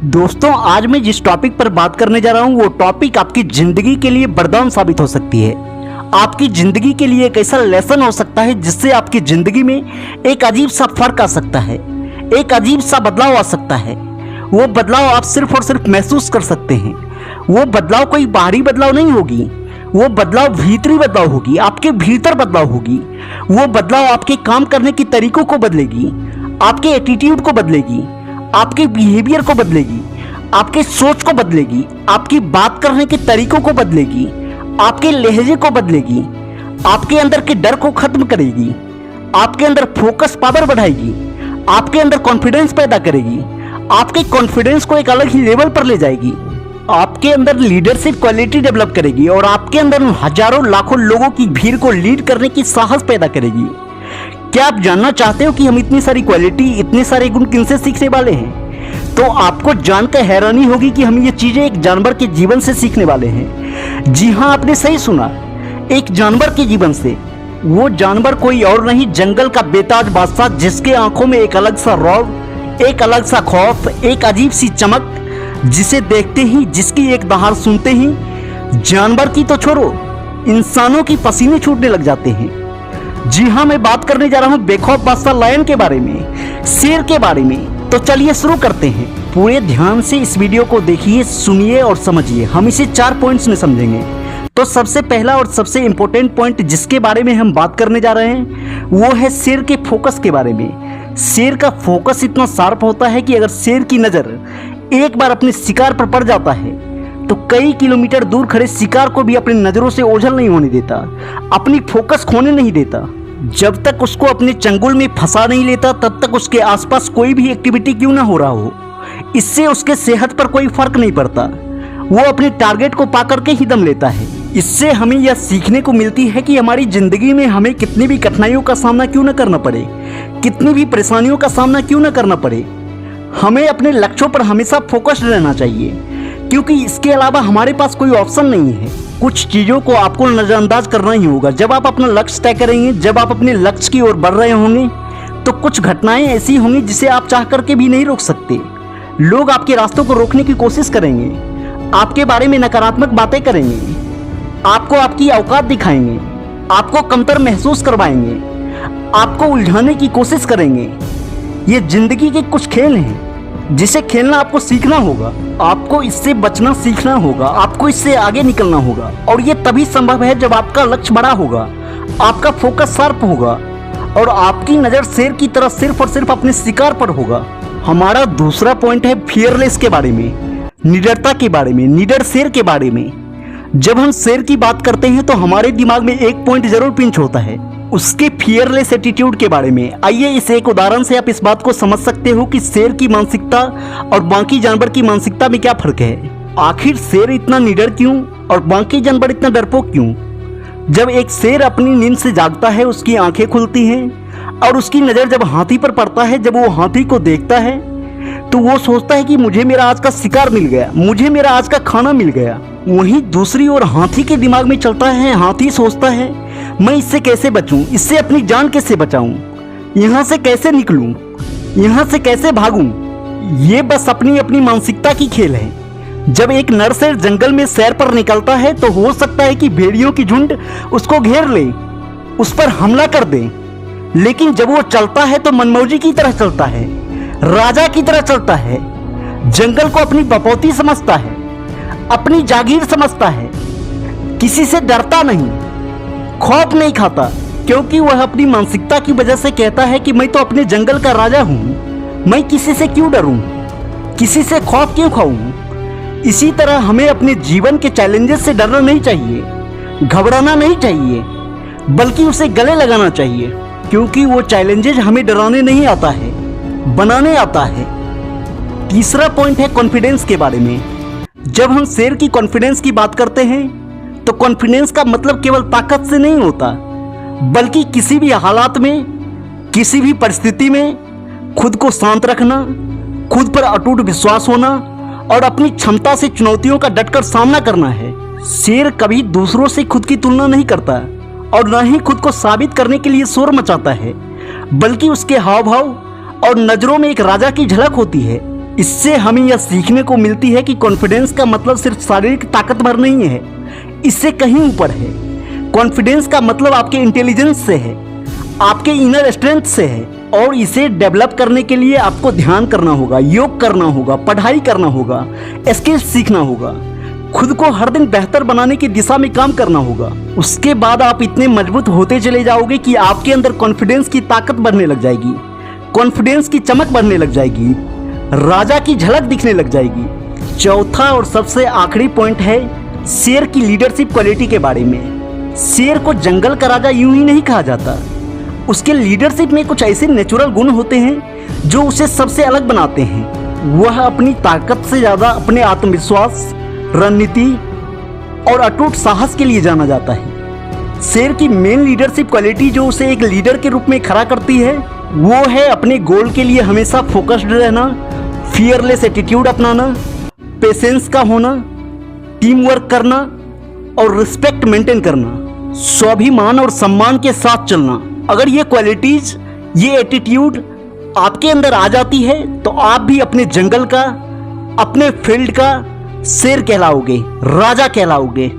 दोस्तों, आज मैं जिस टॉपिक पर बात करने जा रहा हूं वो टॉपिक आपकी जिंदगी के लिए वरदान साबित हो सकती है। आपकी जिंदगी के लिए एक ऐसा लेसन हो सकता है जिससे आपकी जिंदगी में एक अजीब सा फर्क आ सकता है, एक अजीब सा बदलाव आ सकता है। वो बदलाव आप सिर्फ और सिर्फ महसूस कर सकते हैं। वो बदलाव कोई बाहरी बदलाव नहीं होगी, वो बदलाव भीतरी बदलाव होगी, आपके भीतर बदलाव होगी। वो बदलाव आपके काम करने के तरीकों को बदलेगी, आपके एटीट्यूड को बदलेगी, आपके बिहेवियर को बदलेगी, आपके सोच को बदलेगी, आपकी बात करने के तरीकों को बदलेगी, आपके लहजे को बदलेगी, आपके अंदर के डर को खत्म करेगी, आपके अंदर फोकस पावर बढ़ाएगी, आपके अंदर कॉन्फिडेंस पैदा करेगी, आपके कॉन्फिडेंस को एक अलग ही लेवल पर ले जाएगी, आपके अंदर लीडरशिप क्वालिटी डेवलप करेगी और आपके अंदर हजारों लाखों लोगों की भीड़ को लीड करने की साहस पैदा करेगी। क्या आप जानना चाहते हो कि हम इतनी सारी क्वालिटी, इतने सारे गुण किनसे सीखने वाले हैं? तो आपको जानकर हैरानी होगी कि हम ये चीजें एक जानवर के जीवन से सीखने वाले हैं। जी हाँ, आपने सही सुना, एक जानवर के जीवन से। वो जानवर कोई और नहीं, जंगल का बेताज बादशाह, जिसके आंखों में एक अलग सा रौब, एक अलग सा खौफ, एक अजीब सी चमक, जिसे देखते ही, जिसकी एक दहाड़ सुनते ही जानवर की तो छोड़ो, इंसानों की पसीने छूटने लग जाते हैं। जी हाँ, मैं बात करने जा रहा हूँ बेखौफ बादशाह लायन के बारे में, शेर के बारे में। तो चलिए शुरू करते हैं। पूरे ध्यान से इस वीडियो को देखिए, सुनिए और समझिए। हम इसे 4 पॉइंट्स में समझेंगे। तो सबसे पहला और सबसे इंपॉर्टेंट पॉइंट जिसके बारे में हम बात करने जा रहे हैं वो है शेर के फोकस के बारे में। शेर का फोकस इतना शार्प होता है कि अगर शेर की नज़र एक बार अपने शिकार पर पड़ जाता है तो कई किलोमीटर दूर खड़े शिकार को भी अपनी नज़रों से ओझल नहीं होने देता, अपनी फोकस खोने नहीं देता। जब तक उसको अपने चंगुल में फंसा नहीं लेता तब तक उसके आसपास कोई भी एक्टिविटी क्यों ना हो रहा हो, इससे उसके सेहत पर कोई फर्क नहीं पड़ता। वो अपने टारगेट को पा करके ही दम लेता है। इससे हमें यह सीखने को मिलती है कि हमारी जिंदगी में हमें कितनी भी कठिनाइयों का सामना क्यों न करना पड़े, कितनी भी परेशानियों का सामना क्यों न करना पड़े, हमें अपने लक्ष्यों पर हमेशा फोकस्ड रहना चाहिए, क्योंकि इसके अलावा हमारे पास कोई ऑप्शन नहीं है। कुछ चीज़ों को आपको नज़रअंदाज करना ही होगा। जब आप अपना लक्ष्य तय करेंगे, जब आप अपने लक्ष्य की ओर बढ़ रहे होंगे तो कुछ घटनाएं ऐसी होंगी जिसे आप चाह करके भी नहीं रोक सकते। लोग आपके रास्तों को रोकने की कोशिश करेंगे, आपके बारे में नकारात्मक बातें करेंगे, आपको आपकी औकात दिखाएंगे, आपको कमतर महसूस करवाएंगे, आपको उलझाने की कोशिश करेंगे। ये जिंदगी के कुछ खेल हैं जिसे खेलना आपको सीखना होगा, आपको इससे बचना सीखना होगा, आपको इससे आगे निकलना होगा। और ये तभी संभव है जब आपका लक्ष्य बड़ा होगा, आपका फोकस शार्प होगा और आपकी नज़र शेर की तरह सिर्फ और सिर्फ अपने शिकार पर होगा। हमारा दूसरा पॉइंट है फियरलेस के बारे में, निडरता के बारे में, निडर शेर के बारे में। जब हम शेर की बात करते हैं तो हमारे दिमाग में एक पॉइंट जरूर पिंच होता है, उसके फियरलेस एटीट्यूड के बारे में। आइए इस एक उदाहरण से आप इस बात को समझ सकते हो कि शेर की मानसिकता और बाकी जानवर की मानसिकता में क्या फर्क है। आखिर शेर इतना निडर क्यों और बाकी जानवर इतना डरपोक क्यों? जब एक शेर अपनी नींद से जागता है, उसकी आंखें खुलती हैं और उसकी नज़र जब हाथी पर पड़ता है, जब वो हाथी को देखता है तो वो सोचता है कि मुझे मेरा आज का शिकार मिल गया, मुझे मेरा आज का खाना मिल गया। वहीं दूसरी ओर हाथी के दिमाग में चलता है, हाथी सोचता है मैं इससे कैसे बचूं, इससे अपनी जान कैसे बचाऊं, यहाँ से कैसे निकलूं, यहाँ से कैसे भागूं। ये बस अपनी अपनी मानसिकता की खेल है। जब एक नर शेर जंगल में सैर पर निकलता है तो हो सकता है कि भेड़ियों की झुंड उसको घेर ले, उस पर हमला कर दे, लेकिन जब वो चलता है तो मनमौजी की तरह चलता है, राजा की तरह चलता है, जंगल को अपनी बपौती समझता है, अपनी जागीर समझता है, किसी से डरता नहीं, खौफ नहीं खाता, क्योंकि वह अपनी मानसिकता की वजह से कहता है कि मैं तो अपने जंगल का राजा हूँ, मैं किसी से क्यों डरूं, किसी से खौफ क्यों खाऊं। इसी तरह हमें अपने जीवन के चैलेंजेस से डरना नहीं चाहिए, घबराना नहीं चाहिए, बल्कि उसे गले लगाना चाहिए, क्योंकि वो चैलेंजेस हमें डराने नहीं आता है, बनाने आता है। तीसरा पॉइंट है कॉन्फिडेंस के बारे में। जब हम शेर की कॉन्फिडेंस की बात करते हैं तो कॉन्फिडेंस का मतलब केवल ताकत से नहीं होता, बल्कि किसी भी हालात में, किसी भी परिस्थिति में खुद को शांत रखना, खुद पर अटूट विश्वास होना और अपनी क्षमता से चुनौतियों का डटकर सामना करना है। शेर कभी दूसरों से खुद की तुलना नहीं करता और न ही खुद को साबित करने के लिए शोर मचाता है, बल्कि उसके हाव भाव और नजरों में एक राजा की झलक होती है। इससे हमें यह सीखने को मिलती है कि कॉन्फिडेंस का मतलब सिर्फ शारीरिक ताकतवर नहीं है, इससे कहीं ऊपर है। कॉन्फिडेंस का मतलब आपके इंटेलिजेंस से है, आपके इनर स्ट्रेंथ से है, और इसे डेवलप करने के लिए आपको ध्यान करना होगा, योग करना होगा, पढ़ाई करना होगा, स्किल्स सीखना होगा, खुद को हर दिन बेहतर बनाने की दिशा में काम करना होगा। उसके बाद आप इतने मजबूत होते चले जाओगे कि आपके अंदर कॉन्फिडेंस की ताकत बढ़ने लग जाएगी, कॉन्फिडेंस की चमक बढ़ने लग जाएगी, राजा की झलक दिखने लग जाएगी। चौथा और सबसे आखिरी पॉइंट है शेर की लीडरशिप क्वालिटी के बारे में। शेर को जंगल का राजा यूं ही नहीं कहा जाता, उसके लीडरशिप में कुछ ऐसे नेचुरल गुण होते हैं जो उसे सबसे अलग बनाते हैं। वह अपनी ताकत से ज़्यादा अपने आत्मविश्वास, रणनीति और अटूट साहस के लिए जाना जाता है। शेर की मेन लीडरशिप क्वालिटी जो उसे एक लीडर के रूप में खड़ा करती है वो है अपने गोल के लिए हमेशा फोकस्ड रहना, फियरलेस एटीट्यूड अपनाना, पेशेंस का होना, टीम वर्क करना और रिस्पेक्ट मेंटेन करना, स्वाभिमान और सम्मान के साथ चलना। अगर ये क्वालिटीज, ये एटीट्यूड आपके अंदर आ जाती है तो आप भी अपने जंगल का, अपने फील्ड का शेर कहलाओगे, राजा कहलाओगे।